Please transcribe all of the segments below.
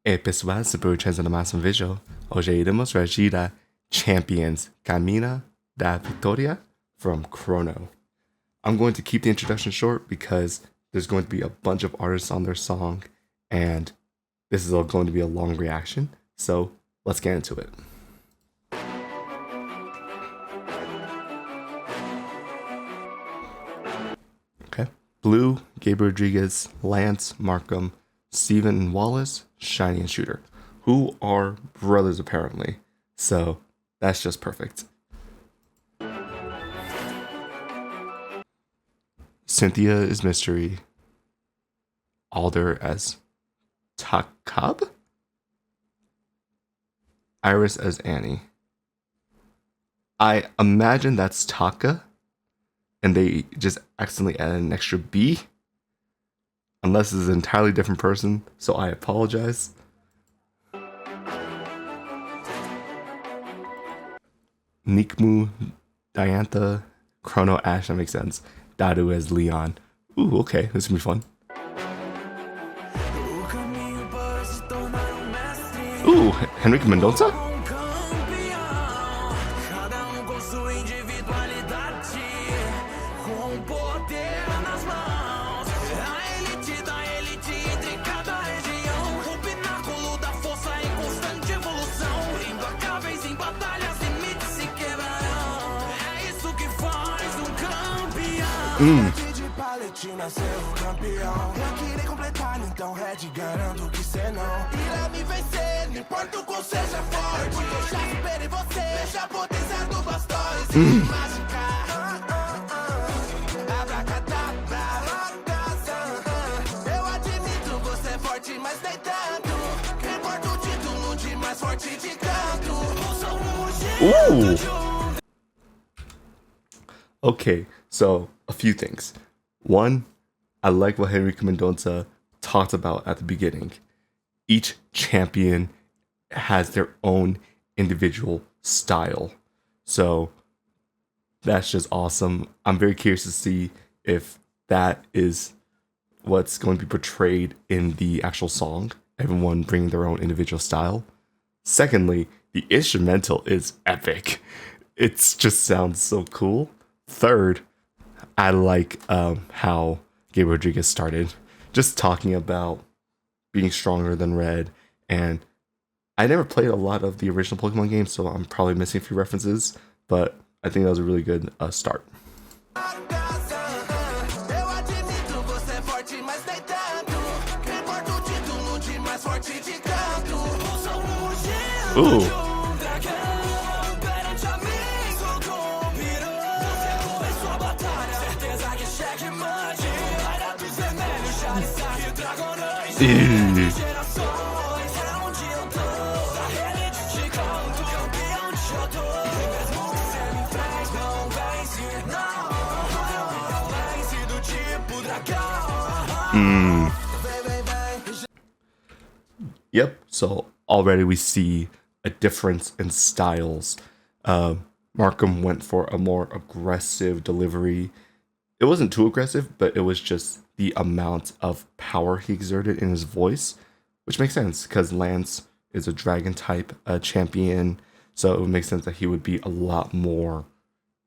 E pessoal, super chance no máximo visual. Hoje iremos reagir a Champions Camina da Vitoria from Chrono. I'm going to keep the introduction short because there's going to be a bunch of artists on their song and this is all going to be a long reaction. So let's get into it. Okay. Blue, Gabriel Rodriguez, Lance, Markham, Steven Wallace, Shiny and Shooter, who are brothers apparently. So that's just perfect. Cynthia is Mystery. Alder as Takab. Iris as Annie. I imagine that's Taka, and they just accidentally added an extra B. Unless it's an entirely different person, so I apologize. Nikmu, Diantha, Chrono, Ash, that makes sense. Dadu as Leon. Ooh, okay, this is gonna be fun. Ooh, Henrique Mendonça? Ooh. Okay, so a few things. One, I like what Henrique Mendonça talked about at the beginning. Each champion has their own individual style. So that's just awesome. I'm very curious to see if that is what's going to be portrayed in the actual song. Everyone bringing their own individual style. Secondly, the instrumental is epic. It just sounds so cool. Third, I like how Gabriel Rodriguez started, just talking about being stronger than Red. And I never played a lot of the original Pokemon games, so I'm probably missing a few references, but I think that was a really good start. Ooh. Yep, so already we see a difference in styles. Markham went for a more aggressive delivery. It wasn't too aggressive, but it was just the amount of power he exerted in his voice, which makes sense because Lance is a dragon type champion, so it would make sense that he would be a lot more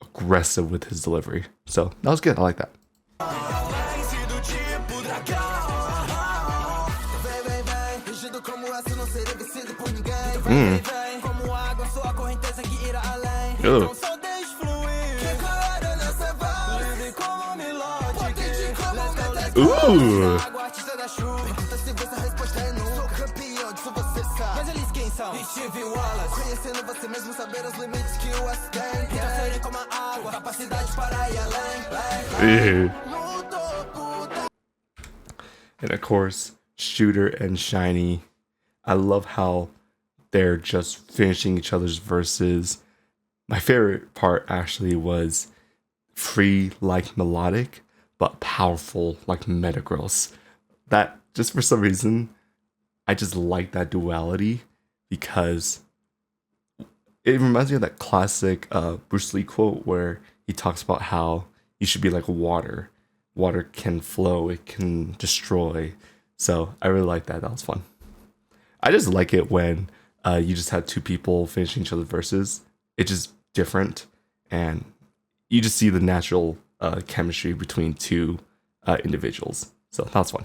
aggressive with his delivery. So that was good. I like that. Ooh. And of course, Shooter and Shiny. I love how they're just finishing each other's verses. My favorite part actually was free like Melodic, but powerful like Metagross. That, just for some reason, I just like that duality because it reminds me of that classic Bruce Lee quote where he talks about how you should be like water. Water can flow, it can destroy. So I really like that. That was fun. I just like it when you just have two people finishing each other's verses. It's just different, and you just see the natural chemistry between two individuals. So that's fun.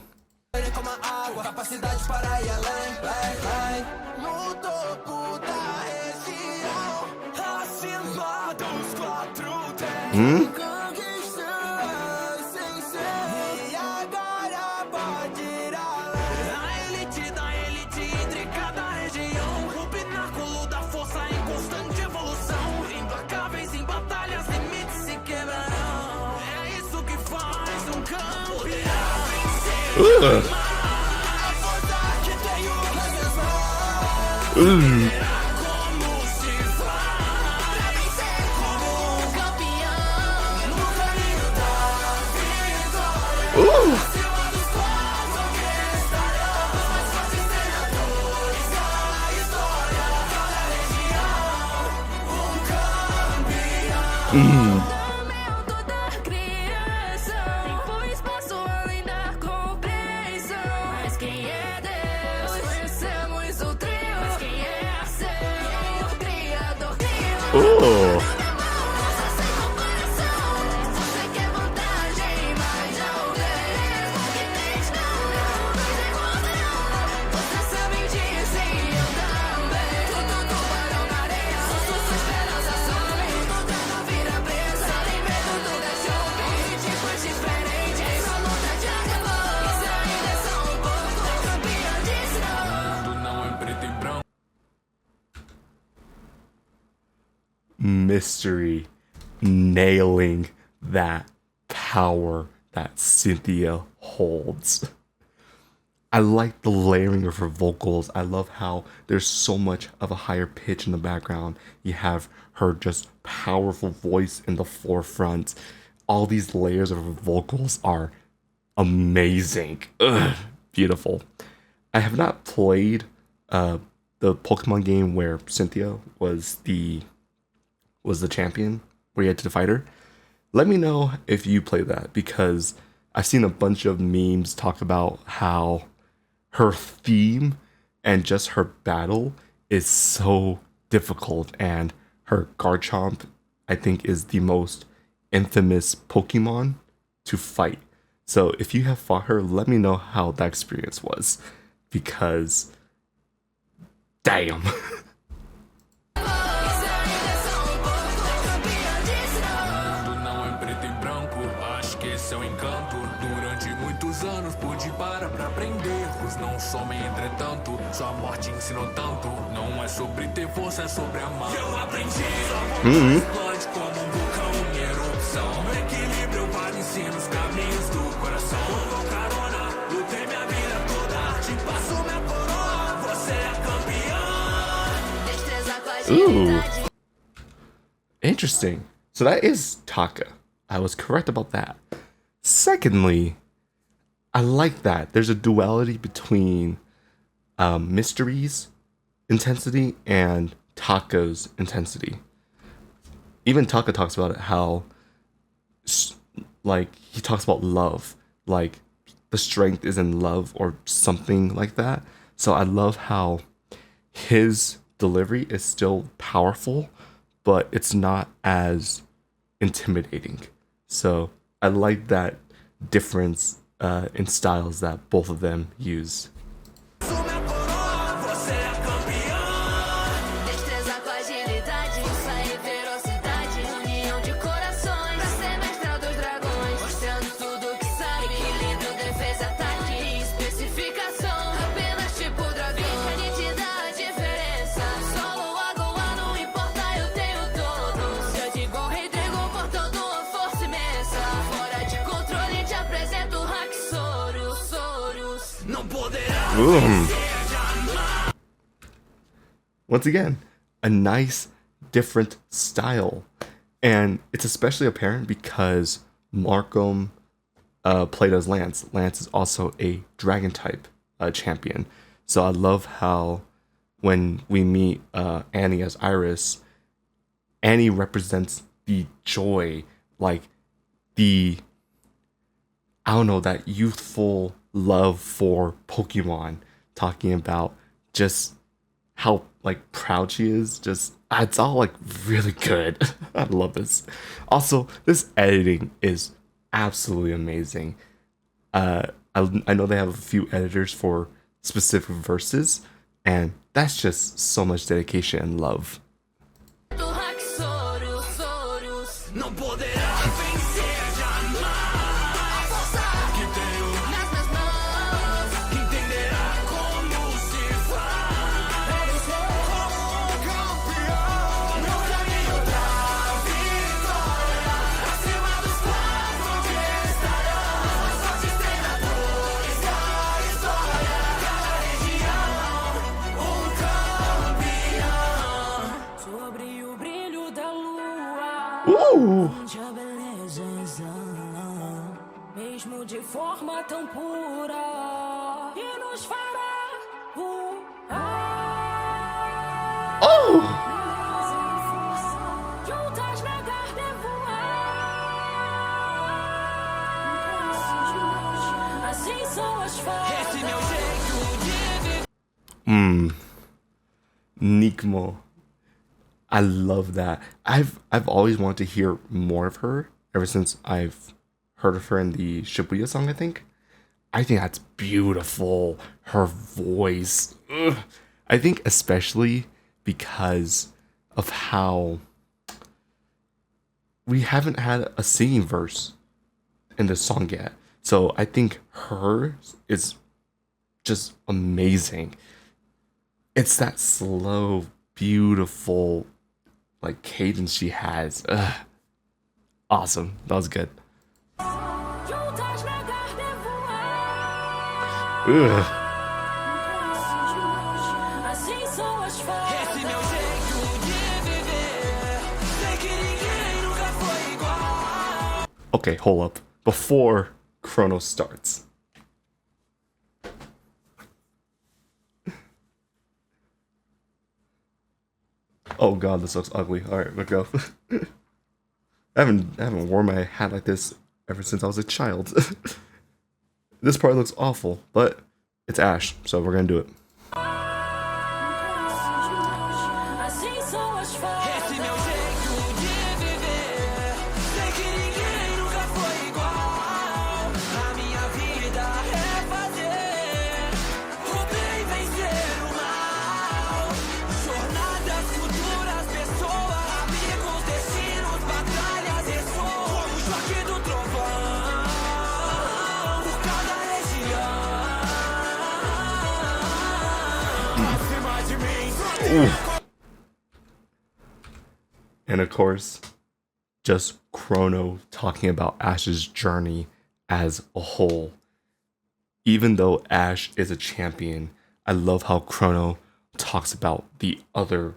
Mystery nailing that power that Cynthia holds. I like the layering of her vocals. I love how there's so much of a higher pitch in the background. You have her just powerful voice in the forefront. All these layers of her vocals are amazing. Ugh, beautiful. I have not played the Pokemon game where Cynthia was the champion, where you had to fight her. Let me know if you play that, because I've seen a bunch of memes talk about how her theme and just her battle is so difficult, and her Garchomp, I think, is the most infamous Pokemon to fight. So if you have fought her, let me know how that experience was, because damn. Anos pude parar pra aprender, os não somem entretanto, sua morte ensinou tanto, não é sobre ter força, é sobre amar. Eu aprendi, explode como vulcão em erupção, equilíbrio para ensino os caminhos do coração. Com carona, lutei minha vida toda, te passo minha coroa, você é campeã. Ooh. Interesting. So that is Taka. I was correct about that. Secondly, I like that there's a duality between Mystery's intensity and Taka's intensity. Even Taka talks about it, how like he talks about love, like the strength is in love or something like that. So I love how his delivery is still powerful, but it's not as intimidating. So I like that difference in styles that both of them use. Once again, a nice different style, and it's especially apparent because Markham played as Lance. Lance is also a dragon type champion, so I love how when we meet Annie as Iris, Annie represents the joy, like the, I don't know, that youthful love for Pokemon, talking about just how like proud she is. Just it's all like really good. I love this. Also, this editing is absolutely amazing. I know they have a few editors for specific verses, and that's just so much dedication and love. Não poderá vencer jamais. A força que tenho nas minhas mãos entenderá como se faz. Eu sou campeão. Meu caminho da vitória. Acima dos quatro que estarão. Só os treinadores da história. Cada região, campeão. Sobre o brilho da lua. Ooh. Beleza, mesmo de forma tão pura, e nos fará voar. Oh. Juntas negar de voar. Assim são as fadas. Esse meu jeito de viver. Nikmo. I love that. I've always wanted to hear more of her ever since I've heard of her in the Shibuya song, I think. I think that's beautiful. Her voice. Ugh. I think especially because of how we haven't had a singing verse in this song yet. So I think her is just amazing. It's that slow, beautiful like cadence she has. Ugh. Awesome. That was good. Ugh. Okay, hold up. Before Chrono starts. Oh god, this looks ugly. Alright, let's go. I haven't worn my hat like this ever since I was a child. This part looks awful, but it's Ash, so we're gonna do it. And of course, just Chrono talking about Ash's journey as a whole. Even though Ash is a champion, I love how Chrono talks about the other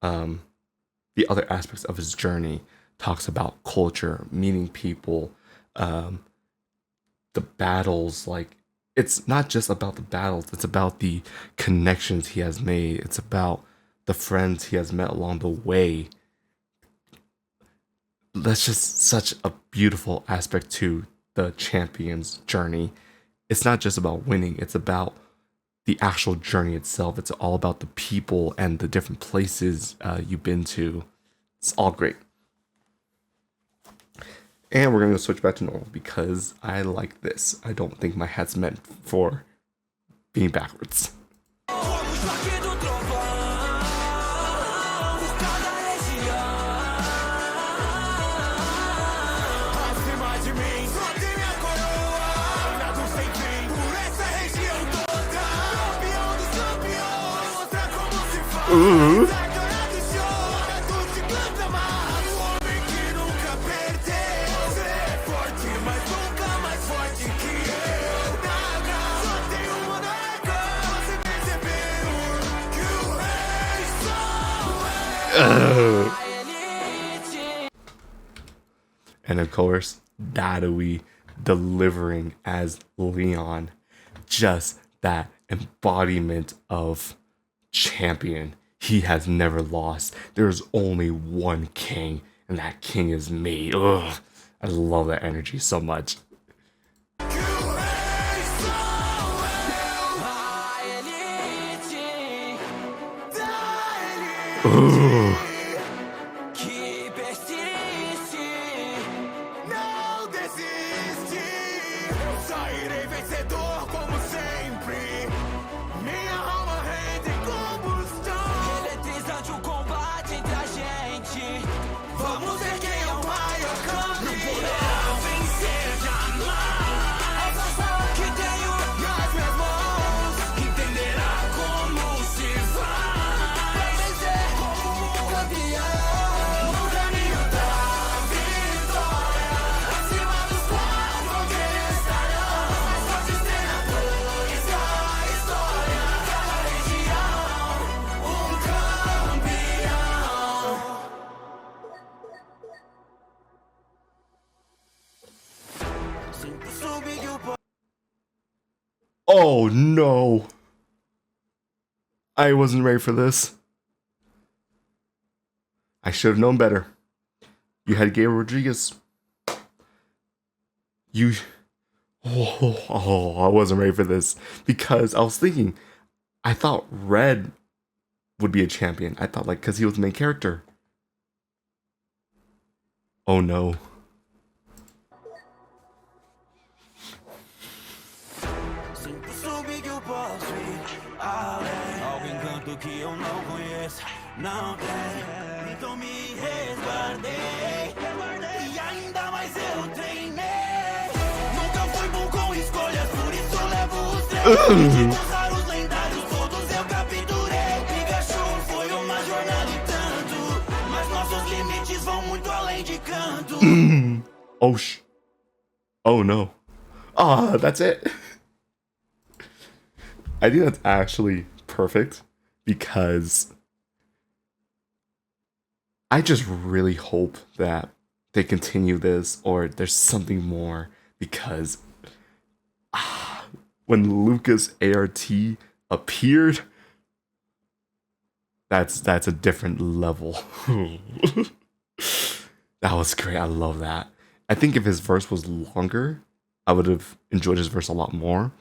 aspects of his journey. Talks about culture, meeting people, the battles. Like, it's not just about the battles, it's about the connections he has made. It's about the friends he has met along the way. That's just such a beautiful aspect to the champion's journey. It's not just about winning, it's about the actual journey itself. It's all about the people and the different places you've been to. It's all great. And we're going to switch back to normal because I like this. I don't think my hat's meant for being backwards. Ooh. And of course, Dadui delivering as Leon. Just that embodiment of champion. He has never lost. There's only one king, and that king is me. Ugh. I love that energy so much. Ooh. que persiste, não desiste. Sairei vencedor como sempre. Minha alma rende combustão. Eletrizante o combate entre a gente. Vamos ver quem é o maior campeão. Não poderá vencer jamais. A força que tenho nas minhas mãos entenderá como se faz. Pra vencer como campeão. No caminho da vitória. Acima dos quatro fogueiros estarão. Mais fortes treinadores da história. Cada região, um campeão. Sempre soube que o Oh no. I wasn't ready for this. I should have known better. You had Gabriel Rodriguez. You. Oh, I wasn't ready for this. Because I was thinking, I thought Red would be a champion. I thought, like, because he was the main character. Oh no. Sempre soube que eu posso ir além. Algum encanto que eu não conheço, não tem. Então me resguardei. E ainda mais eu treinei. Nunca fui bom com escolhas, por isso levo os treinos. Os raros lendários todos eu capturei. Pikachu foi uma jornada e tanto. Mas nossos limites vão muito além de canto. Oh Oh no. Ah, that's it. I think that's actually perfect because I just really hope that they continue this or there's something more because when Lucas ART appeared, that's a different level. That was great. I love that. I think if his verse was longer, I would have enjoyed his verse a lot more.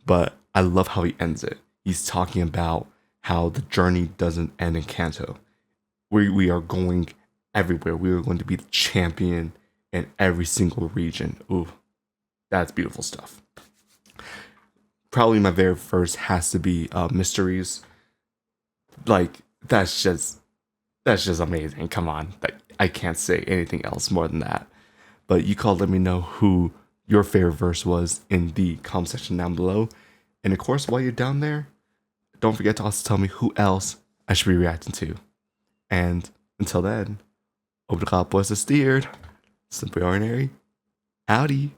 But I love how he ends it. He's talking about how the journey doesn't end in Kanto. We are going everywhere. We are going to be the champion in every single region. Ooh, that's beautiful stuff. Probably my very first has to be Mysteries. Like that's just amazing. Come on, I can't say anything else more than that. But you call let me know who your favorite verse was in the comment section down below. And of course, while you're down there, don't forget to also tell me who else I should be reacting to. And until then, obrigado por assistir. Simply ordinary. Howdy.